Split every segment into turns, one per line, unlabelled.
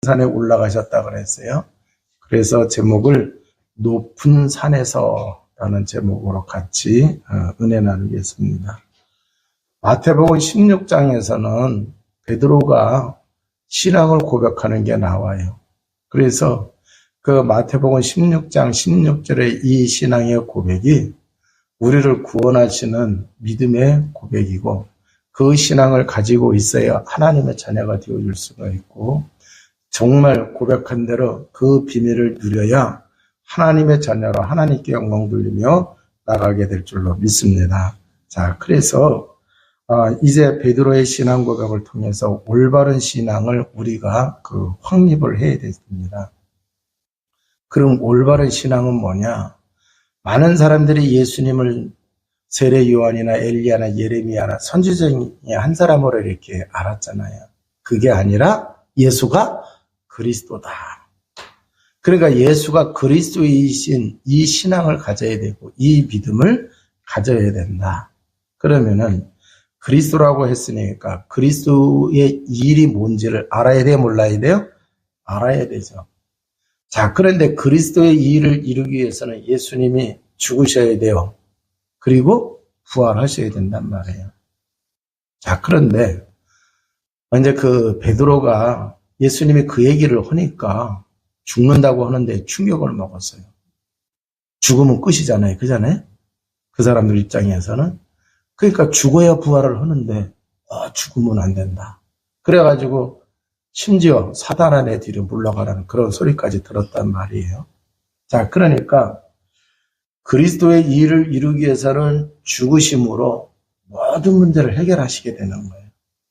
산에 올라가셨다 그랬어요. 그래서 제목을 높은 산에서라는 제목으로 같이 은혜 나누겠습니다. 마태복음 16장에서는 베드로가 신앙을 고백하는 게 나와요. 그래서 그 마태복음 16장 16절의 이 신앙의 고백이 우리를 구원하시는 믿음의 고백이고, 그 신앙을 가지고 있어야 하나님의 자녀가 되어줄 수가 있고, 정말 고백한 대로 그 비밀을 누려야 하나님의 자녀로 하나님께 영광 돌리며 나가게 될 줄로 믿습니다. 자, 그래서 이제 베드로의 신앙 고백을 통해서 올바른 신앙을 우리가 확립을 해야 됩니다. 그럼 올바른 신앙은 뭐냐? 많은 사람들이 예수님을 세례 요한이나 엘리야나 예레미야나 선지 중에 한 사람으로 이렇게 알았잖아요. 그게 아니라 예수가 그리스도다. 그러니까 예수가 그리스도이신 이 신앙을 가져야 되고 이 믿음을 가져야 된다. 그러면은 그리스도라고 했으니까 그리스도의 일이 뭔지를 알아야 돼요? 몰라야 돼요? 알아야 되죠. 자, 그런데 그리스도의 일을 이루기 위해서는 예수님이 죽으셔야 돼요. 그리고 부활하셔야 된단 말이에요. 자, 그런데 이제 베드로가 예수님이 그 얘기를 하니까 죽는다고 하는데 충격을 먹었어요. 죽으면 끝이잖아요. 그잖아요? 그 사람들 입장에서는. 그러니까 죽어야 부활을 하는데 죽으면 안 된다. 그래가지고 심지어 사단 안에 뒤로 물러가라는 그런 소리까지 들었단 말이에요. 자, 그러니까 그리스도의 일을 이루기 위해서는 죽으심으로 모든 문제를 해결하시게 되는 거예요.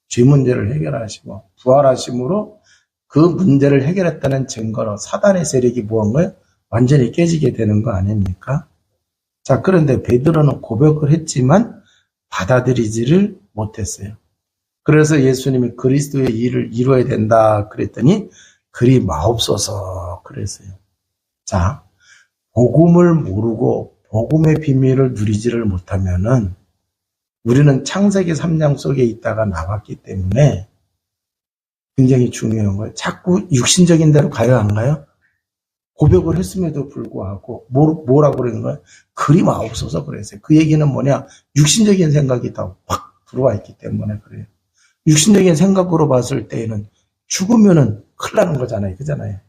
죄 문제를 해결하시고 부활하심으로 그 문제를 해결했다는 증거로 사단의 세력이 뭐한 거예요? 완전히 깨지게 되는 거 아닙니까? 자, 그런데 베드로는 고백을 했지만 받아들이지를 못했어요. 그래서 예수님이 그리스도의 일을 이루어야 된다 그랬더니 그리 마옵소서 그랬어요. 자, 복음을 모르고 복음의 비밀을 누리지를 못하면은 우리는 창세기 3장 속에 있다가 나왔기 때문에 굉장히 중요한 거예요. 자꾸 육신적인 대로 가요, 안 가요? 고백을 했음에도 불구하고 뭐라고 그러는 거예요? 그리 마옵소서 그랬어요. 그 얘기는 뭐냐? 육신적인 생각이 다 확 들어와 있기 때문에 그래요. 육신적인 생각으로 봤을 때에는 죽으면은 큰일 나는 거잖아요. 그잖아요.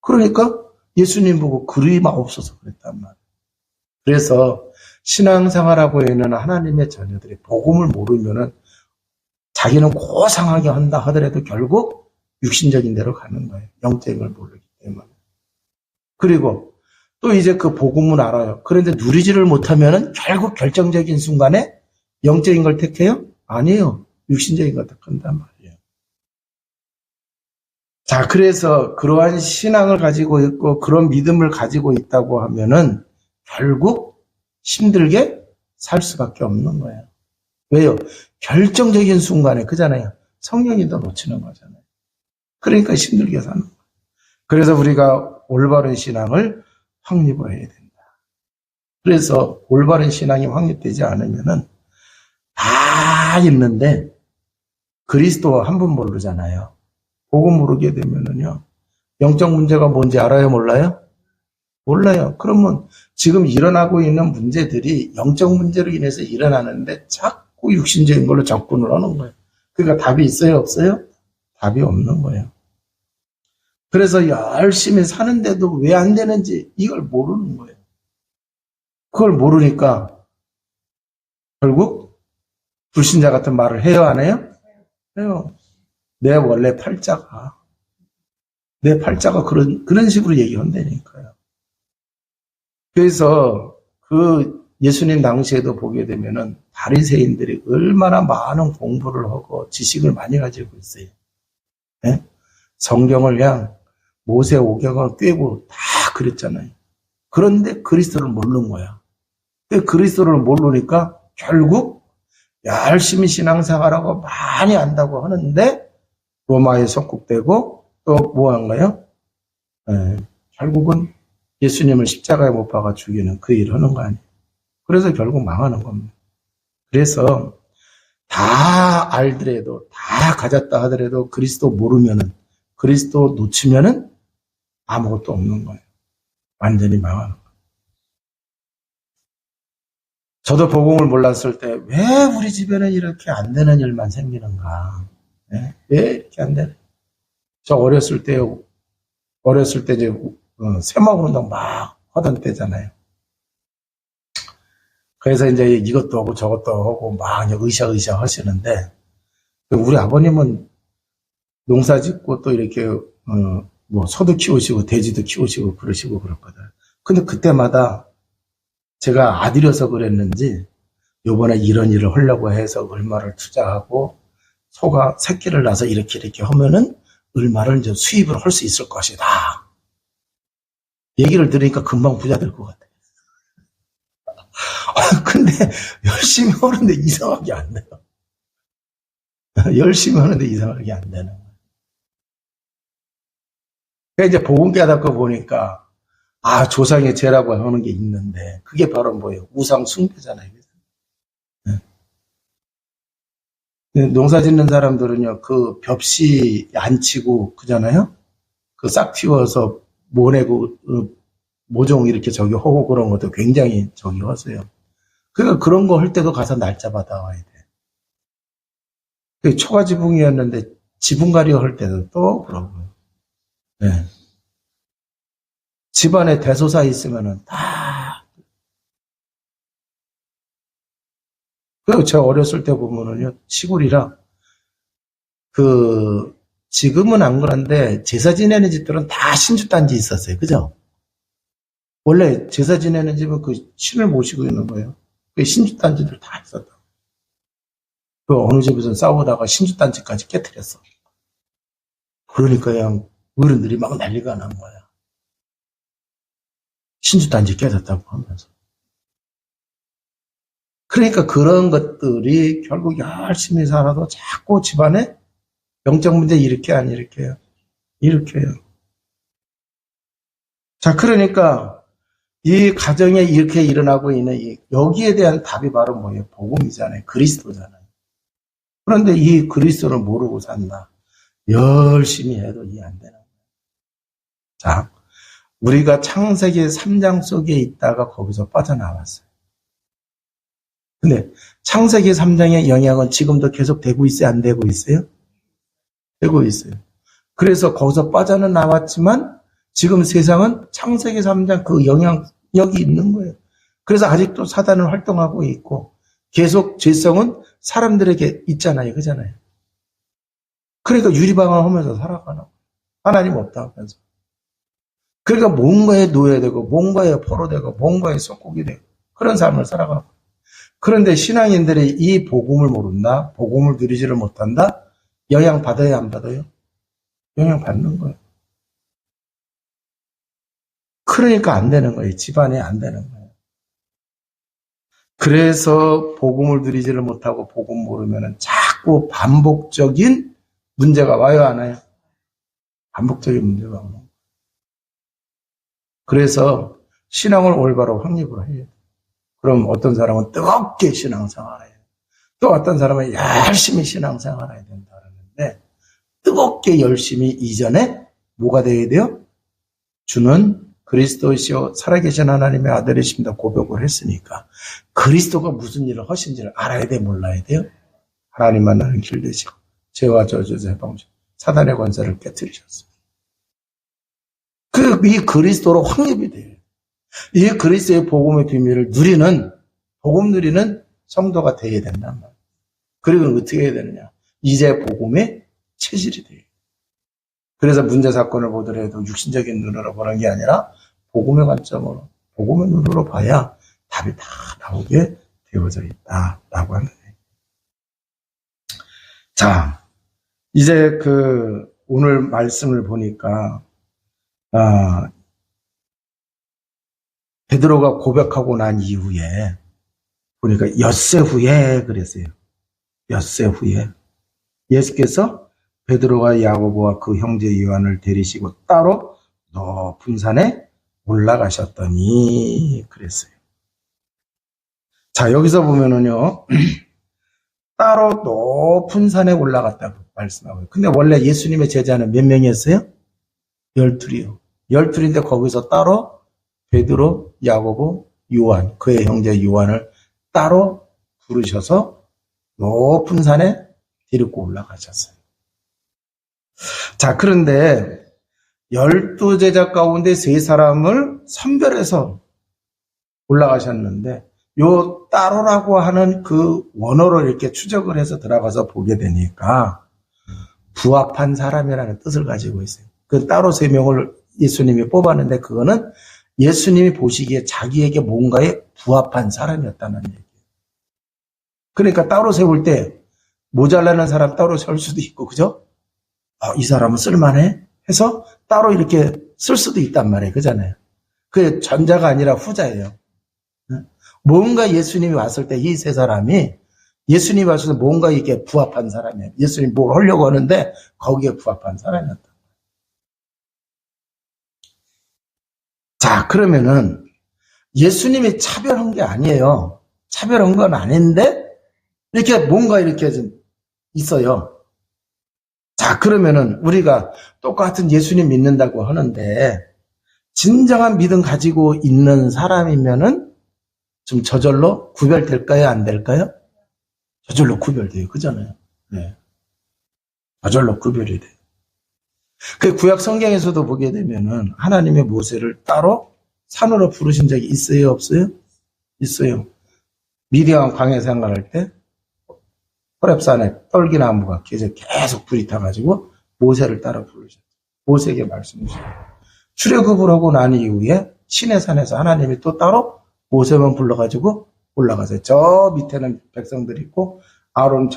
그러니까 예수님 보고 그리 마옵소서 그랬단 말이에요. 그래서 신앙생활하고 있는 하나님의 자녀들이 복음을 모르면은 자기는 고상하게 한다 하더라도 결국 육신적인 대로 가는 거예요. 영적인 걸 모르기 때문에. 그리고 또 이제 그 복음은 알아요. 그런데 누리지를 못하면은 결국 결정적인 순간에 영적인 걸 택해요? 아니에요. 육신적인 걸 택한단 말이에요. 자, 그래서 그러한 신앙을 가지고 있고 그런 믿음을 가지고 있다고 하면은 결국 힘들게 살 수밖에 없는 거예요. 왜요? 결정적인 순간에 그잖아요. 성령이 더 놓치는 거잖아요. 그러니까 힘들게 사는 거예요. 그래서 우리가 올바른 신앙을 확립을 해야 된다. 그래서 올바른 신앙이 확립되지 않으면은 다 있는데 그리스도 한 분 모르잖아요. 복음 모르게 되면은요. 영적 문제가 뭔지 알아요? 몰라요? 몰라요. 그러면 지금 일어나고 있는 문제들이 영적 문제로 인해서 일어나는데 자꾸 육신적인 걸로 접근을 하는 거예요. 그러니까 답이 있어요? 없어요? 답이 없는 거예요. 그래서 열심히 사는데도 왜 안 되는지 이걸 모르는 거예요. 그걸 모르니까 결국 불신자 같은 말을 해요? 안 해요? 해요. 내 팔자가 그런 식으로 얘기한다니까요. 그래서 예수님 당시에도 보게 되면은 바리새인들이 얼마나 많은 공부를 하고 지식을 많이 가지고 있어요. 네? 성경을 그냥 모세 오경을 꿰고 다 그랬잖아요. 그런데 그리스도를 모르는 거야. 그리스도를 모르니까 결국 열심히 신앙생활하고 많이 안다고 하는데 로마에 속국되고 또 뭐 한 거예요? 결국은 예수님을 십자가에 못 박아 죽이는 그 일을 하는 거 아니에요. 그래서 결국 망하는 겁니다. 그래서 다 알더라도 다 가졌다 하더라도 그리스도 모르면은 그리스도 놓치면은 아무것도 없는 거예요. 완전히 망하는 거예요. 저도 복음을 몰랐을 때 왜 우리 집에는 이렇게 안 되는 일만 생기는가? 네? 왜 이렇게 안 되는? 저 어렸을 때 이제 새마을 운동 막 하던 때잖아요. 그래서 이제 이것도 하고 저것도 하고 막 으쌰으쌰 하시는데 우리 아버님은 농사 짓고 또 이렇게 뭐 소도 키우시고 돼지도 키우시고 그러시고 그랬거든. 근데 그때마다 제가 아들이어서 그랬는지 요번에 이런 일을 하려고 해서 얼마를 투자하고 소가 새끼를 낳아서 이렇게 하면은 얼마를 이제 수입을 할 수 있을 것이다. 얘기를 들으니까 금방 부자 될 것 같아. 근데 열심히 하는데 이상하게 안 돼요. 열심히 하는데 이상하게 안 되는 거예요. 그러니까 이제 복음 깨닫고 보니까 조상의 죄라고 하는 게 있는데 그게 바로 뭐예요? 우상 숭배잖아요. 네. 농사 짓는 사람들은요, 그 벽시 안 치고 그잖아요? 그 싹 틔워서 모내고 모종 이렇게 하고 그런 것도 굉장히 하세요. 그러니까 그런 거 할 때도 가서 날짜 받아와야 돼. 그 초가지붕이었는데 지붕가리어 할 때도 또 그러고요. 네. 집안에 대소사 있으면은 다. 그리고 제가 어렸을 때 보면은요, 시골이라 지금은 안 그런데 제사 지내는 집들은 다 신주단지 있었어요. 그죠? 원래 제사 지내는 집은 그 신을 모시고 있는 거예요. 그 신주단지들 다 있었다. 그 어느 집에서 싸우다가 신주단지까지 깨뜨렸어. 그러니까 그냥 어른들이 막 난리가 난 거야. 신주단지 깨졌다고 하면서. 그러니까 그런 것들이 결국 열심히 살아도 자꾸 집안에 영적 문제 일으켜 안 일으켜요? 일으켜요. 자, 그러니까 이 가정에 이렇게 일어나고 있는 여기에 대한 답이 바로 뭐예요? 복음이잖아요. 그리스도잖아요. 그런데 이 그리스도를 모르고 산다. 열심히 해도 이해 안 되는 거예요. 자, 우리가 창세기 3장 속에 있다가 거기서 빠져나왔어요. 근데 창세기 3장의 영향은 지금도 계속 되고 있어요? 안 되고 있어요? 되고 있어요. 그래서 거기서 빠져는 나왔지만 지금 세상은 창세기 3장 그 영향력이 있는 거예요. 그래서 아직도 사단은 활동하고 있고 계속 죄성은 사람들에게 있잖아요. 그잖아요. 그러니까 유리방황 하면서 살아가는 거예요. 하나님 없다고 하면서. 그러니까 뭔가에 노예되고 뭔가에 포로되고 뭔가에 속국이 되고 그런 삶을 살아가고. 그런데 신앙인들이 이 복음을 모른다? 복음을 누리지를 못한다? 영향 받아야 안 받아요? 영향 받는 거예요. 그러니까 안 되는 거예요. 집안에 안 되는 거예요. 그래서 복음을 누리지를 못하고 복음 모르면 자꾸 반복적인 문제가 와요, 안 와요? 반복적인 문제가 오는 거예요. 그래서 신앙을 올바로 확립을 해야 돼요. 그럼 어떤 사람은 뜨겁게 신앙생활을 해요. 또 어떤 사람은 열심히 신앙생활을 해야 된다 그러는데 뜨겁게 열심히 이전에 뭐가 되어야 돼요? 주는 그리스도시요 살아계신 하나님의 아들이십니다 고백을 했으니까 그리스도가 무슨 일을 하신지를 알아야 돼 몰라야 돼요? 하나님만 나는 길 되시고 죄와 저주의 방주 사단의 권세를 깨뜨리셨습니다. 이 그리스도로 확립이 돼요. 이 그리스도의 복음의 비밀을 복음 누리는 성도가 되어야 된단 말이에요. 그리고 어떻게 해야 되느냐? 이제 복음의 체질이 돼요. 그래서 문제 사건을 보더라도 육신적인 눈으로 보는 게 아니라 복음의 관점으로, 복음의 눈으로 봐야 답이 다 나오게 되어져 있다라고 하는 거예요. 자, 이제 오늘 말씀을 보니까 베드로가 고백하고 난 이후에 보니까 엿새 후에 그랬어요. 엿새 후에 예수께서 베드로와 야고보와 그 형제 요한을 데리시고 따로 높은 산에 올라가셨더니 그랬어요. 자, 여기서 보면은요. 따로 높은 산에 올라갔다고. 말씀하고요. 근데 원래 예수님의 제자는 몇 명이었어요? 12이요. 12인데 거기서 따로 베드로, 야고보, 요한, 그의 형제 요한을 따로 부르셔서 높은 산에 데리고 올라가셨어요. 자, 그런데 12제자 가운데 3사람을 선별해서 올라가셨는데 요 따로라고 하는 그 원어를 이렇게 추적을 해서 들어가서 보게 되니까 부합한 사람이라는 뜻을 가지고 있어요. 그 따로 3명을 예수님이 뽑았는데 그거는 예수님이 보시기에 자기에게 뭔가에 부합한 사람이었다는 얘기예요. 그러니까 따로 세울 때 모자라는 사람 따로 세울 수도 있고, 그죠? 이 사람은 쓸만해? 해서 따로 이렇게 쓸 수도 있단 말이에요. 그잖아요. 그게 전자가 아니라 후자예요. 뭔가 예수님이 왔을 때 이 3사람이 예수님이 왔을 때 뭔가 이게 부합한 사람이에요. 예수님이 뭘 하려고 하는데 거기에 부합한 사람이었다. 자, 그러면은 예수님이 차별한 게 아니에요. 차별한 건 아닌데 이렇게 뭔가 이렇게 좀 있어요. 자, 그러면은 우리가 똑같은 예수님 믿는다고 하는데 진정한 믿음 가지고 있는 사람이면은 좀 저절로 구별될까요? 안 될까요? 저절로 구별돼요. 그잖아요. 네. 저절로 구별이 돼요. 그 구약 성경에서도 보게 되면은 하나님의 모세를 따로 산으로 부르신 적이 있어요? 없어요? 있어요. 미디안 광야 생활할 때 호렙산에 떨기나무가 계속 불이 타가지고 모세를 따라 부르셨어요. 모세에게 말씀하셨어요. 출애굽을 하고 난 이후에 시내산에서 하나님이 또 따로 모세만 불러가지고 올라가세요. 저 밑에는 백성들이 있고 아론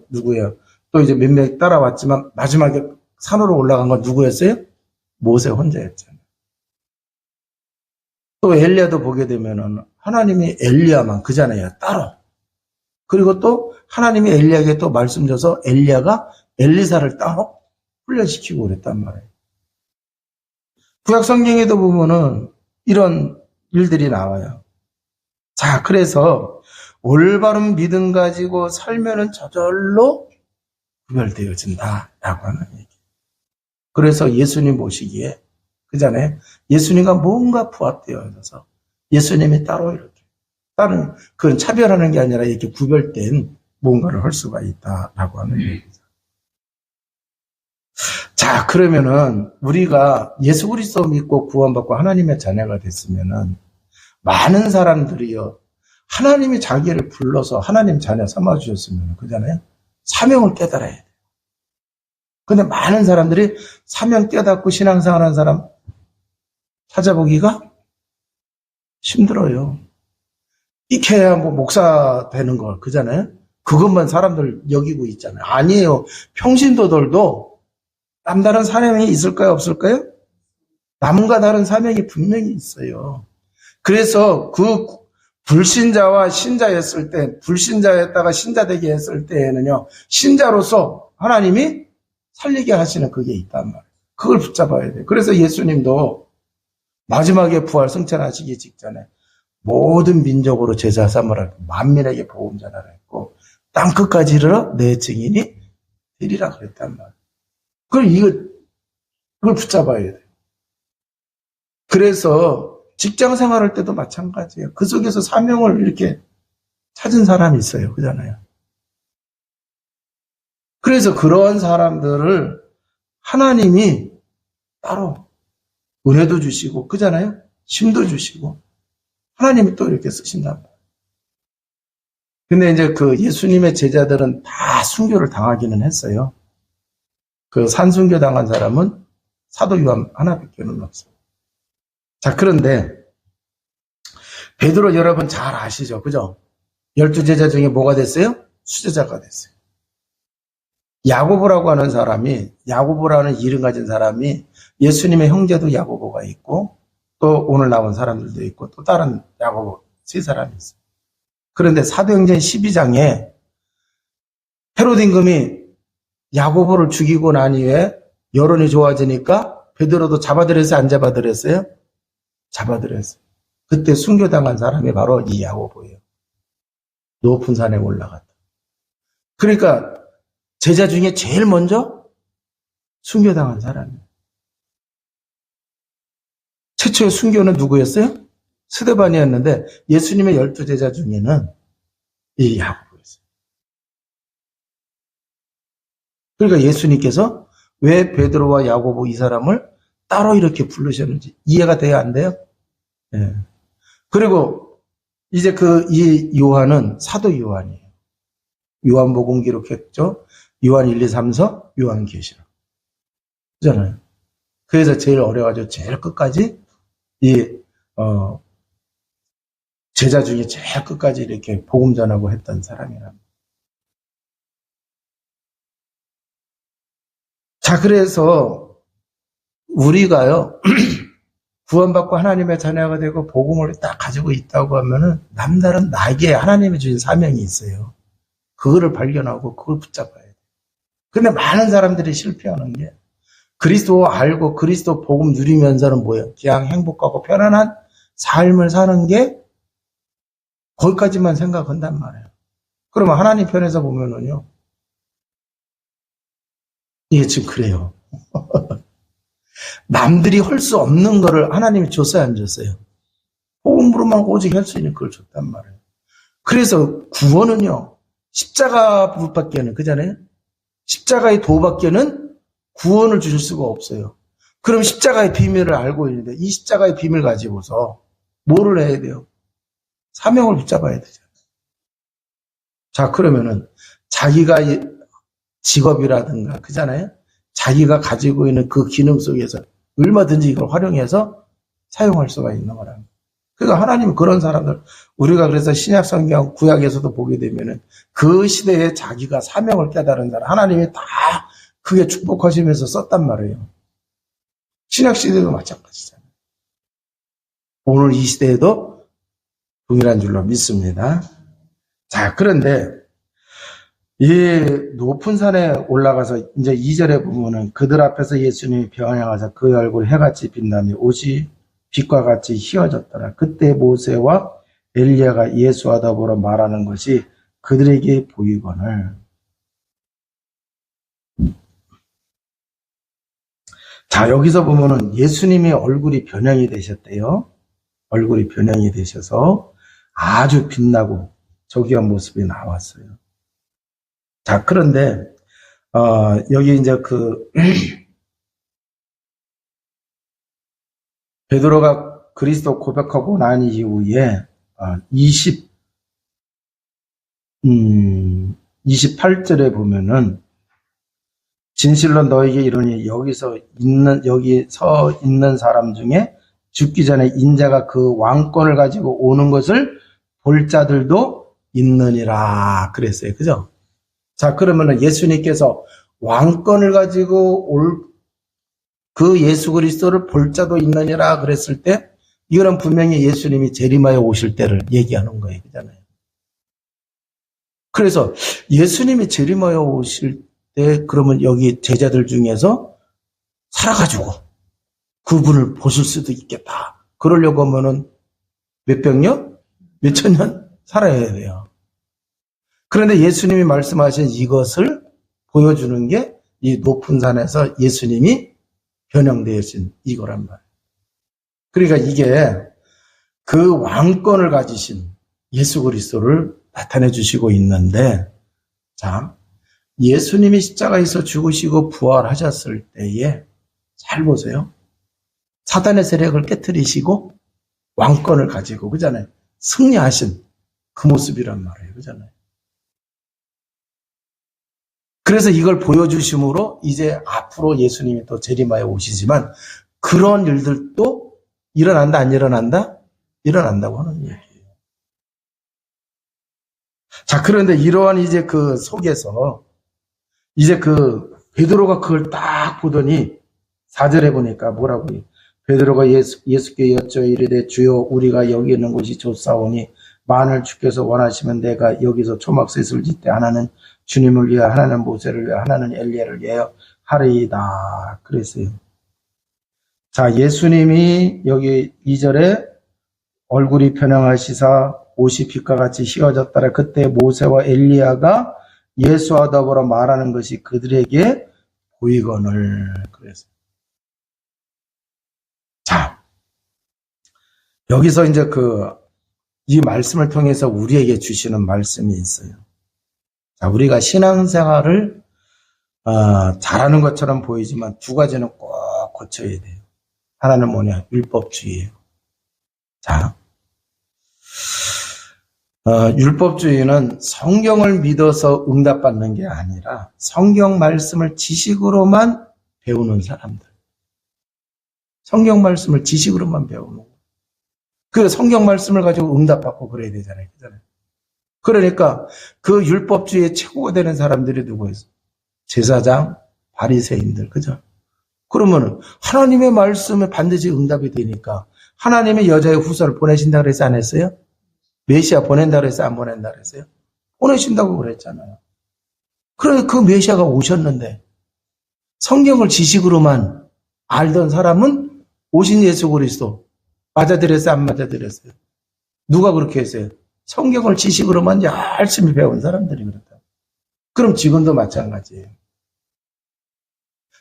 누구예요? 또 이제 몇 명이 따라왔지만 마지막에 산으로 올라간 건 누구였어요? 모세 혼자였잖아요. 또 엘리야도 보게 되면은 하나님이 엘리야만 그잖아요. 따로. 그리고 또 하나님이 엘리야에게 또 말씀 줘서 엘리야가 엘리사를 따로 훈련시키고 그랬단 말이에요. 구약 성경에도 보면은 이런 일들이 나와요. 자, 그래서 올바른 믿음 가지고 살면은 저절로 구별되어진다라고 하는 얘기. 그래서 예수님 보시기에 그잖아요. 예수님과 뭔가 부합되어 있어서 예수님이 따로 이렇게 다른 그건 차별하는 게 아니라 이렇게 구별된 뭔가를 할 수가 있다라고 하는 얘기죠. 자, 그러면은 우리가 예수 그리스도 믿고 구원받고 하나님의 자녀가 됐으면은 많은 사람들이요 하나님이 자기를 불러서 하나님 자녀 삼아 주셨으면 그잖아요. 사명을 깨달아야 돼요. 근데 많은 사람들이 사명 깨닫고 신앙생활하는 사람 찾아보기가 힘들어요. 익혀야 뭐 목사 되는 거 그잖아요. 그것만 사람들 여기고 있잖아요. 아니에요. 평신도들도 남다른 사명이 있을까요? 없을까요? 남과 다른 사명이 분명히 있어요. 그래서 그 불신자와 신자였을 때, 불신자였다가 신자 되게 했을 때에는요, 신자로서 하나님이 살리게 하시는 그게 있단 말이에요. 그걸 붙잡아야 돼요. 그래서 예수님도 마지막에 부활 승천하시기 직전에 모든 민족으로 제자 삼으라 만민에게 복음 전하라 했고 땅 끝까지 이르러 내 증인이 되리라 그랬단 말이에요. 그걸 붙잡아야 돼요. 그래서 직장 생활할 때도 마찬가지예요. 그 속에서 사명을 이렇게 찾은 사람이 있어요. 그잖아요. 그래서 그러한 사람들을 하나님이 따로 은혜도 주시고 그잖아요. 힘도 주시고 하나님이 또 이렇게 쓰신단 말이에요. 근데 이제 그 예수님의 제자들은 다 순교를 당하기는 했어요. 그 산순교 당한 사람은 사도 요한 하나밖에는 없어요. 자, 그런데 베드로 여러분 잘 아시죠? 그죠? 12제자 중에 뭐가 됐어요? 수제자가 됐어요. 야고보라고 하는 사람이, 야고보라는 이름 가진 사람이 예수님의 형제도 야고보가 있고 또 오늘 나온 사람들도 있고 또 다른 야고보 3사람이 있어요. 그런데 사도행전 12장에 헤롯 임금이 야고보를 죽이고 난 이후에 여론이 좋아지니까 베드로도 잡아들였어요? 안 잡아들였어요? 잡아들였어요. 그때 순교당한 사람이 바로 이 야고보예요. 높은 산에 올라갔다. 그러니까 제자 중에 제일 먼저 순교당한 사람이에요. 최초의 순교는 누구였어요? 스데반이었는데 예수님의 12제자 중에는 이 야고보였어요. 그러니까 예수님께서 왜 베드로와 야고보 이 사람을 따로 이렇게 부르셨는지 이해가 돼야 안 돼요? 예. 그리고 이제 이 요한은 사도 요한이에요. 요한복음 기록했죠. 요한 1, 2, 3서, 요한계시록. 그잖아요. 그래서 제일 어려가지고 제일 끝까지 제자 중에 제일 끝까지 이렇게 복음 전하고 했던 사람이랍니다. 자, 그래서 우리가요, 구원받고 하나님의 자녀가 되고 복음을 딱 가지고 있다고 하면은 남다른 나에게 하나님이 주신 사명이 있어요. 그거를 발견하고 그걸 붙잡아야 돼요. 근데 많은 사람들이 실패하는 게 그리스도 알고 그리스도 복음 누리면서는 뭐예요? 그냥 행복하고 편안한 삶을 사는 게 거기까지만 생각한단 말이에요. 그러면 하나님 편에서 보면은요, 이게 지금 그래요. 남들이 할 수 없는 거를 하나님이 줬어요, 안 줬어요? 복음으로만 오직 할 수 있는 걸 줬단 말이에요. 그래서 구원은요, 십자가 부밖에는, 그잖아요? 십자가의 도밖에는 구원을 주실 수가 없어요. 그럼 십자가의 비밀을 알고 있는데 이 십자가의 비밀 가지고서 뭐를 해야 돼요? 사명을 붙잡아야 되잖아요. 자, 그러면은 자기가 직업이라든가, 그잖아요? 자기가 가지고 있는 그 기능 속에서 얼마든지 이걸 활용해서 사용할 수가 있는 거랍니다. 그러니까 하나님은 그런 사람들, 우리가 그래서 신약 성경 구약에서도 보게 되면은 그 시대에 자기가 사명을 깨달은 사람, 하나님이 다 그게 축복하시면서 썼단 말이에요. 신약 시대도 마찬가지잖아요. 오늘 이 시대에도 동일한 줄로 믿습니다. 자, 그런데 이 높은 산에 올라가서 이제 2절에 보면은 그들 앞에서 예수님이 변양하사 그의 얼굴 해같이 빛나며 옷이 빛과 같이 휘어졌더라. 그때 모세와 엘리야가 예수와 더불어 말하는 것이 그들에게 보이거늘. 자, 여기서 보면은 예수님의 얼굴이 변형이 되셨대요. 얼굴이 변형이 되셔서 아주 빛나고 조기한 모습이 나왔어요. 자, 그런데 여기 이제 베드로가 그리스도 고백하고 난 이후에 28절에 보면은 진실로 너에게 이르니 여기 서 있는 사람 중에 죽기 전에 인자가 그 왕권을 가지고 오는 것을 볼 자들도 있느니라 그랬어요. 그죠? 자, 그러면은 예수님께서 왕권을 가지고 올 그 예수 그리스도를 볼 자도 있느니라 그랬을 때 이거는 분명히 예수님이 재림하여 오실 때를 얘기하는 거예요. 그잖아요. 그래서 예수님이 재림하여 오실 때 그러면 여기 제자들 중에서 살아가지고 그분을 보실 수도 있겠다. 그러려고 하면은 몇백 년? 몇천 년 살아야 돼요. 그런데 예수님이 말씀하신 이것을 보여주는 게 이 높은 산에서 예수님이 변형되신 이거란 말이에요. 그러니까 이게 그 왕권을 가지신 예수 그리스도를 나타내 주시고 있는데, 자, 예수님이 십자가에서 죽으시고 부활하셨을 때에 잘 보세요. 사단의 세력을 깨트리시고 왕권을 가지고, 그잖아요. 승리하신 그 모습이란 말이에요. 그잖아요. 그래서 이걸 보여주심으로 이제 앞으로 예수님이 또 재림하여 오시지만 그런 일들도 일어난다, 안 일어난다? 일어난다고 하는 얘기예요. 자, 그런데 이러한 이제 그 속에서 이제 베드로가 그걸 딱 보더니 4절에 보니까 뭐라고 해요? 베드로가 예수께 여쭈어 이르되 주여 우리가 여기 있는 곳이 좋사오니 만일 주께서 원하시면 내가 여기서 초막셋을 짓되 하나는 주님을 위하여 하나는 모세를 위하여 하나는 엘리야를 위하여 하리이다 그랬어요. 자, 예수님이 여기 2절에 얼굴이 변형하시사 옷이 빛과 같이 휘어졌더라. 그때 모세와 엘리야가 예수와 더불어 말하는 것이 그들에게 보이거늘. 그래서 자, 여기서 이제 이 말씀을 통해서 우리에게 주시는 말씀이 있어요. 자, 우리가 신앙생활을 잘하는 것처럼 보이지만 두 가지는 꼭 고쳐야 돼요. 하나는 뭐냐? 율법주의예요. 자, 율법주의는 성경을 믿어서 응답받는 게 아니라 성경 말씀을 지식으로만 배우는 사람들. 성경 말씀을 지식으로만 배우는 거예요. 그 성경 말씀을 가지고 응답받고 그래야 되잖아요. 그러니까 그 율법주의의 최고가 되는 사람들이 누구예요? 제사장, 바리새인들, 그죠? 그러면은 하나님의 말씀에 반드시 응답이 되니까 하나님의 여자의 후손을 보내신다 그래서 안 했어요? 메시아 보낸다 그래서 안 보낸다 그랬어요? 보내신다고 그랬잖아요. 그러니 그 메시아가 오셨는데 성경을 지식으로만 알던 사람은 오신 예수 그리스도 맞아들였어요? 안 맞아들였어요? 누가 그렇게 했어요? 성경을 지식으로만 열심히 배운 사람들이 그렇다. 그럼 지금도 마찬가지예요.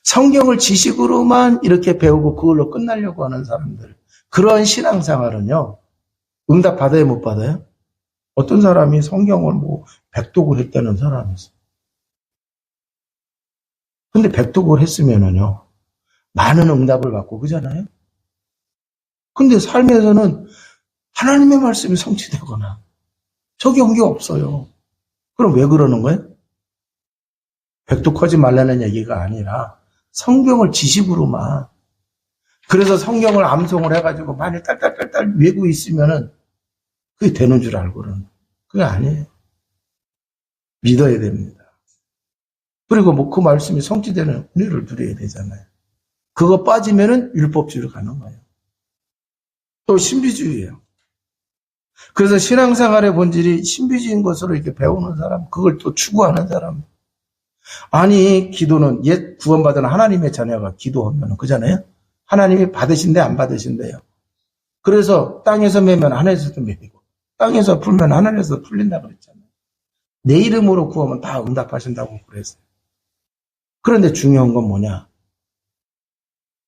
성경을 지식으로만 이렇게 배우고 그걸로 끝나려고 하는 사람들. 그런 신앙생활은요. 응답 받아요, 못 받아요? 어떤 사람이 성경을 백독을 했다는 사람이 있어요. 근데 백독을 했으면은요. 많은 응답을 받고 그잖아요. 근데 삶에서는 하나님의 말씀이 성취되거나 적용한 게 없어요. 그럼 왜 그러는 거예요? 백독하지 말라는 얘기가 아니라 성경을 지식으로만. 그래서 성경을 암송을 해가지고 많이 딸딸딸딸 외우고 있으면은 그게 되는 줄 알고는 그게 아니에요. 믿어야 됩니다. 그리고 그 말씀이 성취되는 은혜를 누려야 되잖아요. 그거 빠지면은 율법주의로 가는 거예요. 또 신비주의예요. 그래서 신앙생활의 본질이 신비주의인 것으로 이렇게 배우는 사람, 그걸 또 추구하는 사람. 아니, 기도는 옛 구원받은 하나님의 자녀가 기도하면 그잖아요? 하나님이 받으신대, 안 받으신대요. 그래서 땅에서 매면 하늘에서도 매이고, 땅에서 풀면 하늘에서 풀린다고 그랬잖아요. 내 이름으로 구하면 다 응답하신다고 그랬어요. 그런데 중요한 건 뭐냐?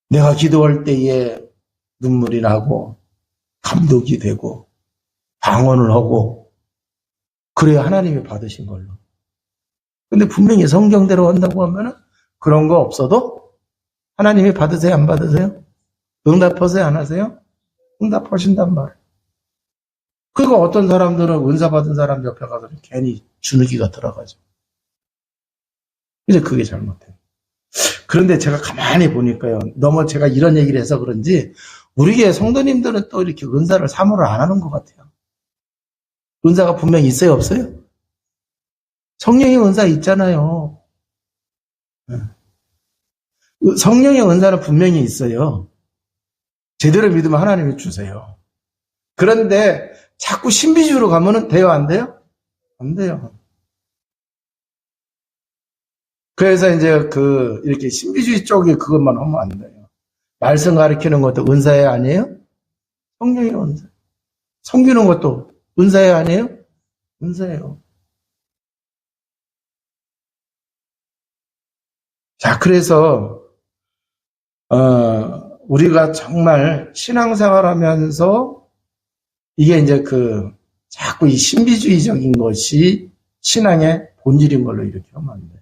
내가 기도할 때에 눈물이 나고, 감독이 되고, 방언을 하고, 그래야 하나님이 받으신 걸로. 근데 분명히 성경대로 한다고 하면은 그런 거 없어도 하나님이 받으세요, 안 받으세요? 응답하세요, 안 하세요? 응답하신단 말이에요. 그러니까 어떤 사람들은 은사 받은 사람 옆에 가서 괜히 주눅이가 들어가죠. 이제 그게 잘못해요. 그런데 제가 가만히 보니까요. 너무 제가 이런 얘기를 해서 그런지 우리 교회 성도님들은 또 이렇게 은사를 사모를 안 하는 것 같아요. 은사가 분명히 있어요, 없어요? 성령의 은사 있잖아요. 성령의 은사는 분명히 있어요. 제대로 믿으면 하나님이 주세요. 그런데 자꾸 신비주의로 가면은 돼요, 안 돼요? 안 돼요. 그래서 이제 이렇게 신비주의 쪽에 그것만 하면 안 돼요. 말씀 가르치는 것도 은사예요, 아니에요? 성령의 은사. 섬기는 것도 은사예요, 아니에요? 은사예요. 자, 그래서 우리가 정말 신앙생활 하면서 이게 이제 자꾸 이 신비주의적인 것이 신앙의 본질인 걸로 이렇게 하면 안 돼요.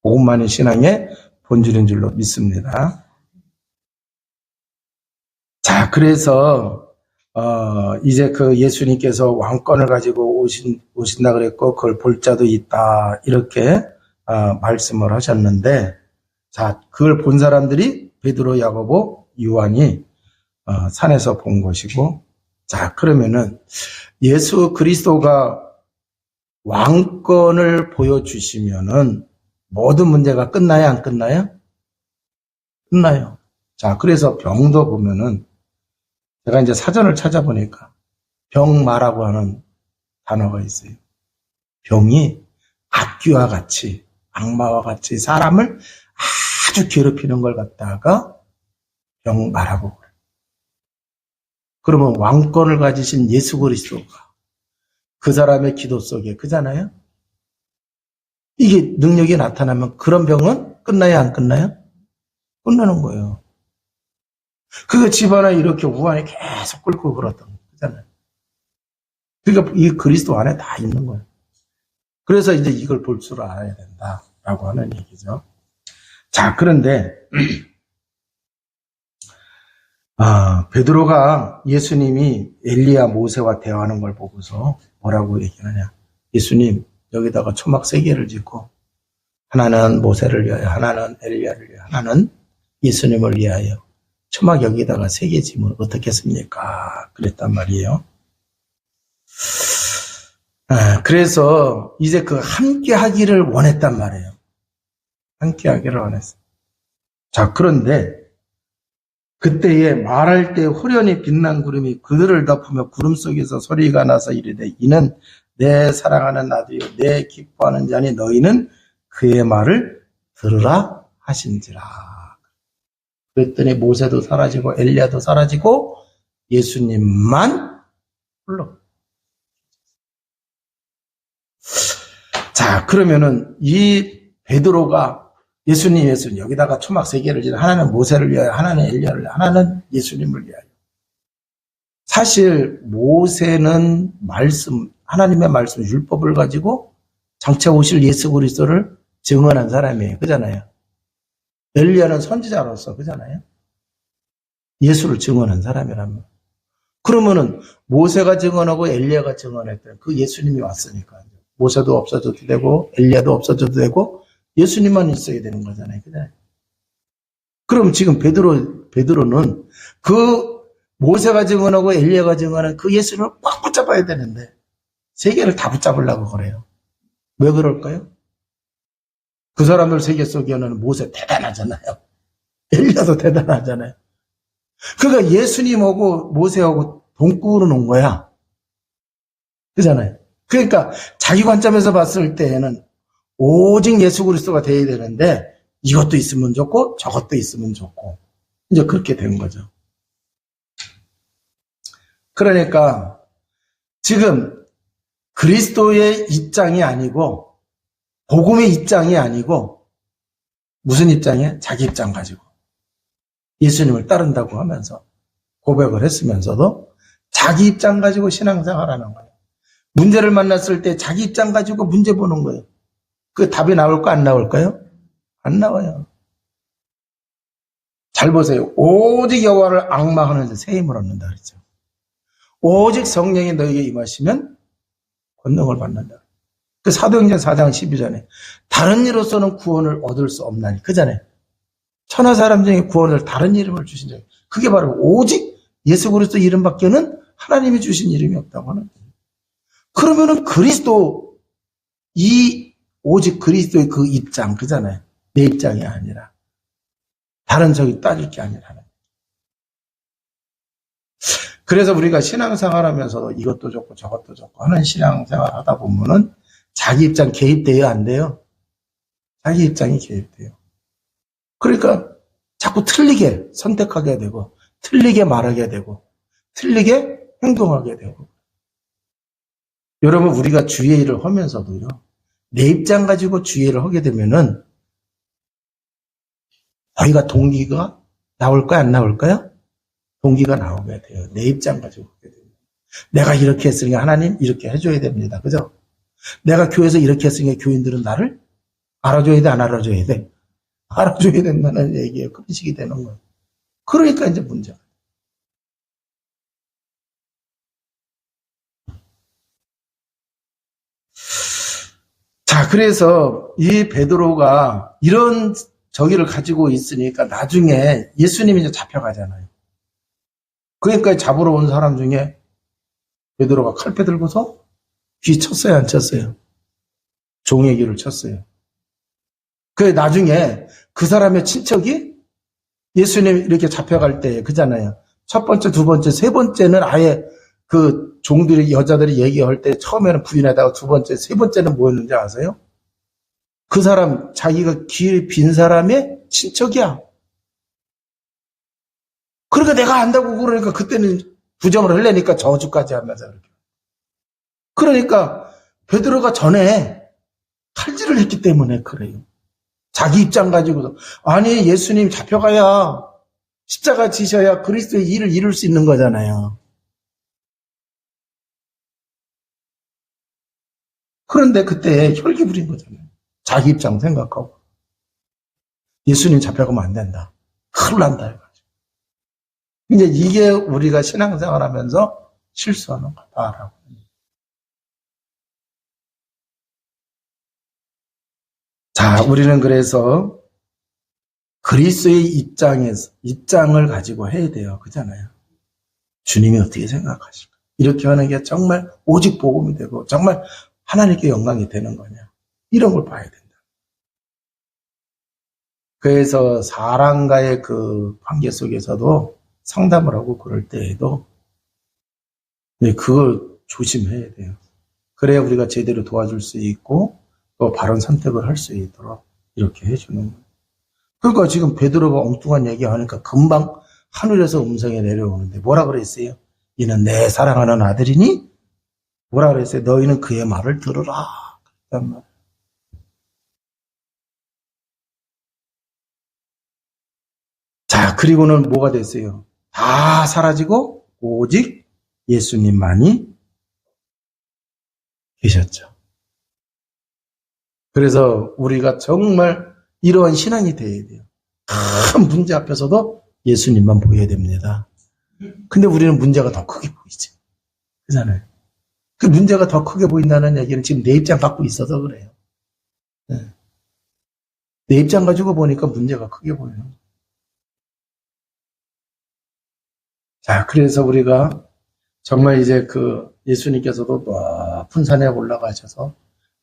복음만이 신앙의 본질인 줄로 믿습니다. 자, 그래서 이제 예수님께서 왕권을 가지고 오신다 그랬고 그걸 볼 자도 있다 이렇게 말씀을 하셨는데, 자, 그걸 본 사람들이 베드로, 야고보, 요한이 산에서 본 것이고, 자, 그러면은 예수 그리스도가 왕권을 보여주시면은 모든 문제가 끝나요, 안 끝나요? 끝나요. 자, 그래서 병도 보면은 제가 이제 사전을 찾아보니까 병마라고 하는 단어가 있어요. 병이 악귀와 같이, 악마와 같이 사람을 아주 괴롭히는 걸 갖다가 병마라고 그래요. 그러면 왕권을 가지신 예수 그리스도가 그 사람의 기도 속에 그잖아요? 이게 능력이 나타나면 그런 병은 끝나야 안 끝나요? 끝나는 거예요. 그 집안에 이렇게 우환이 계속 끓고 그러던 거잖아요. 그러니까 이 그리스도 안에 다 있는 거예요. 그래서 이제 이걸 볼 줄 알아야 된다라고 하는 얘기죠. 자, 그런데 베드로가 예수님이 엘리야 모세와 대화하는 걸 보고서 뭐라고 얘기하냐. 예수님, 여기다가 초막 3개를 짓고 하나는 모세를 위하여, 하나는 엘리야를 위하여, 하나는 예수님을 위하여 초막 여기다가 3개 지면 어떻겠습니까? 그랬단 말이에요. 그래서 이제 그 함께 하기를 원했단 말이에요. 함께 하기를 원했어요. 자, 그런데 그때에 말할 때 호련히 빛난 구름이 그들을 덮으며 구름 속에서 소리가 나서 이르되 이는 내 사랑하는 아들이요 내 기뻐하는 자니 너희는 그의 말을 들으라 하신지라. 그랬더니 모세도 사라지고 엘리야도 사라지고 예수님만 홀로. 자, 그러면은 이 베드로가 예수님 여기다가 초막 3개를 지는 하나는 모세를 위하여, 하나는 엘리야를 위하여, 하나는 예수님을 위하여. 사실 모세는 하나님의 말씀 율법을 가지고 장차 오실 예수 그리스도를 증언한 사람이에요. 그잖아요. 엘리야는 선지자로서 그잖아요. 예수를 증언한 사람이라면. 그러면은 모세가 증언하고 엘리야가 증언했던 그 예수님이 왔으니까 모세도 없어져도 되고 엘리야도 없어져도 되고 예수님만 있어야 되는 거잖아요. 그죠? 그럼 지금 베드로는 그 모세가 증언하고 엘리야가 증언한 그 예수님을 꽉 붙잡아야 되는데 3개를 다 붙잡으려고 그래요. 왜 그럴까요? 그 사람들 3개 속에는 모세 대단하잖아요. 엘리야도 대단하잖아요. 그러니까 예수님하고 모세하고 동꾸로 놓은 거야. 그잖아요. 그러니까 자기 관점에서 봤을 때에는 오직 예수 그리스도가 돼야 되는데 이것도 있으면 좋고 저것도 있으면 좋고 이제 그렇게 된 거죠. 그러니까 지금 그리스도의 입장이 아니고 복음의 입장이 아니고 무슨 입장이에요? 자기 입장 가지고 예수님을 따른다고 하면서 고백을 했으면서도 자기 입장 가지고 신앙생활하는 거예요. 문제를 만났을 때 자기 입장 가지고 문제 보는 거예요. 그 답이 나올까 안 나올까요? 안 나와요. 잘 보세요. 오직 여호와를 앙망하는 자 새 힘을 얻는다 그랬죠. 오직 성령이 너에게 임하시면 권능을 받는다. 그 사도행전 4장 12절에 다른 이로서는 구원을 얻을 수 없나니 그잖아요. 천하 사람 중에 구원을 다른 이름을 주신 적 그게 바로 오직 예수 그리스도 이름밖에는 하나님이 주신 이름이 없다고 하는 거예요. 그러면은 그리스도 오직 그리스도의 그 입장 그잖아요. 내 입장이 아니라 다른 저기 따질 게 아니라. 그래서 우리가 신앙생활 하면서도 이것도 좋고 저것도 좋고 하는 신앙생활 하다 보면은 자기 입장 개입돼요, 안 돼요? 자기 입장이 개입돼요. 그러니까 자꾸 틀리게 선택하게 되고 틀리게 말하게 되고 틀리게 행동하게 되고. 여러분 우리가 주의 일을 하면서도요. 내 입장 가지고 주의 일을 하게 되면은 저희가 동기가 나올까요? 안 나올까요? 동기가 나오게 돼요. 내 입장 가지고 하게 됩니다. 내가 이렇게 했으니까 하나님 이렇게 해줘야 됩니다. 그죠? 내가 교회에서 이렇게 했으니까 교인들은 나를 알아줘야 돼, 안 알아줘야 돼? 알아줘야 된다는 얘기예요. 그런 식이 되는 거예요. 그러니까 이제 문제가. 자, 그래서 이 베드로가 이런 저기를 가지고 있으니까 나중에 예수님이 이제 잡혀가잖아요. 그러니까 잡으러 온 사람 중에 베드로가 칼패 들고서 귀 쳤어요, 안 쳤어요? 종의 귀를 쳤어요. 그 나중에 그 사람의 친척이 예수님 이렇게 잡혀갈 때 그잖아요. 첫 번째, 두 번째, 세 번째는 아예 그 종들이 여자들이 얘기할 때 처음에는 부인하다가 두 번째, 세 번째는 뭐였는지 아세요? 그 사람 자기가 귀 빈 사람의 친척이야. 그러니까 내가 안다고 그러니까 그때는 부정을 하려니까 저주까지 하면서 그렇게. 그러니까 베드로가 전에 칼질을 했기 때문에 그래요. 자기 입장 가지고서 아니 예수님 잡혀가야 십자가 지셔야 그리스도의 일을 이룰 수 있는 거잖아요. 그런데 그때 혈기 부린 거잖아요. 자기 입장 생각하고 예수님 잡혀가면 안 된다. 큰일 난다 해가지고. 이제 이게 우리가 신앙생활하면서 실수하는 거다라고. 자, 우리는 그래서 그리스도의 입장을 가지고 해야 돼요. 그잖아요. 주님이 어떻게 생각하실까? 이렇게 하는 게 정말 오직 복음이 되고 정말 하나님께 영광이 되는 거냐. 이런 걸 봐야 된다. 그래서 사람과의 그 관계 속에서도 상담을 하고 그럴 때에도 그걸 조심해야 돼요. 그래야 우리가 제대로 도와줄 수 있고 또 바른 선택을 할 수 있도록 이렇게 해주는 거예요. 그러니까 지금 베드로가 엉뚱한 얘기하니까 금방 하늘에서 음성이 내려오는데 뭐라 그랬어요? 이는 내 사랑하는 아들이니? 뭐라 그랬어요? 너희는 그의 말을 들으라. 그랬단 말이에요. 자, 그리고는 뭐가 됐어요? 다 사라지고 오직 예수님만이 계셨죠. 그래서 우리가 정말 이러한 신앙이 되어야 돼요. 큰 문제 앞에서도 예수님만 보여야 됩니다. 근데 우리는 문제가 더 크게 보이지. 그렇잖아요. 그 문제가 더 크게 보인다는 얘기는 지금 내 입장 갖고 있어서 그래요. 내 입장 가지고 보니까 문제가 크게 보여요. 자, 그래서 우리가 정말 이제 그 예수님께서도 높은 산에 올라가셔서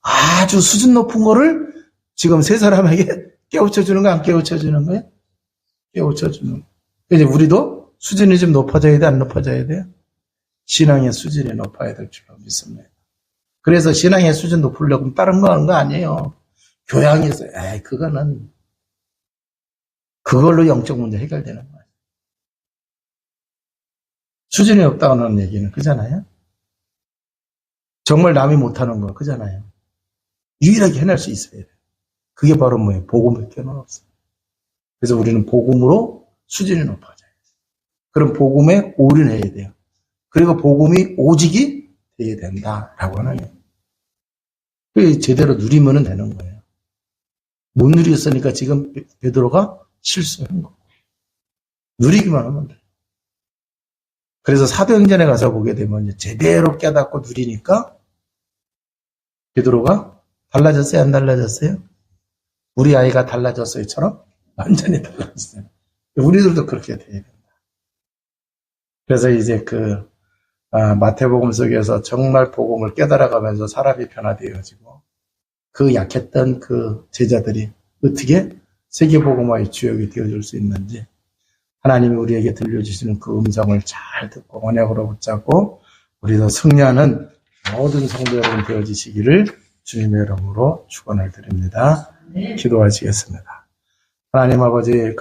아주 수준 높은 거를 지금 세 사람에게 깨우쳐주는 거 안 깨우쳐주는 거예요? 깨우쳐주는 거예요. 이제 우리도 수준이 좀 높아져야 돼, 안 높아져야 돼요? 신앙의 수준이 높아야 될 줄로 믿습니다. 그래서 신앙의 수준 높으려고 다른 거 하는 거 아니에요. 교양에서, 그거는, 그걸로 영적 문제 해결되는 거예요. 수준이 없다는 얘기는 그잖아요? 정말 남이 못하는 거, 그잖아요? 유일하게 해낼 수 있어야 돼요. 그게 바로 뭐예요? 복음밖에 없어요. 그래서 우리는 복음으로 수준이 높아져요. 그럼 복음에 올인해야 돼요. 그리고 복음이 오직이 돼야 된다라고 하는 거예요. 그게 제대로 누리면 되는 거예요. 못 누렸으니까 지금 베드로가 실수한 거고. 누리기만 하면 돼요. 그래서 사도행전에 가서 보게 되면 제대로 깨닫고 누리니까 베드로가 달라졌어요? 안 달라졌어요? 우리 아이가 달라졌어요처럼 완전히 달라졌어요. 우리들도 그렇게 돼야 된다. 그래서 이제 마태복음 속에서 정말 복음을 깨달아가면서 사람이 변화되어지고 그 약했던 그 제자들이 어떻게 세계복음화의 주역이 되어줄 수 있는지 하나님이 우리에게 들려주시는 그 음성을 잘 듣고 언약으로 붙잡고 우리도 승리하는 모든 성도 여러분 되어지시기를 주님의 이름으로 축원을 드립니다. 기도하시겠습니다. 하나님 아버지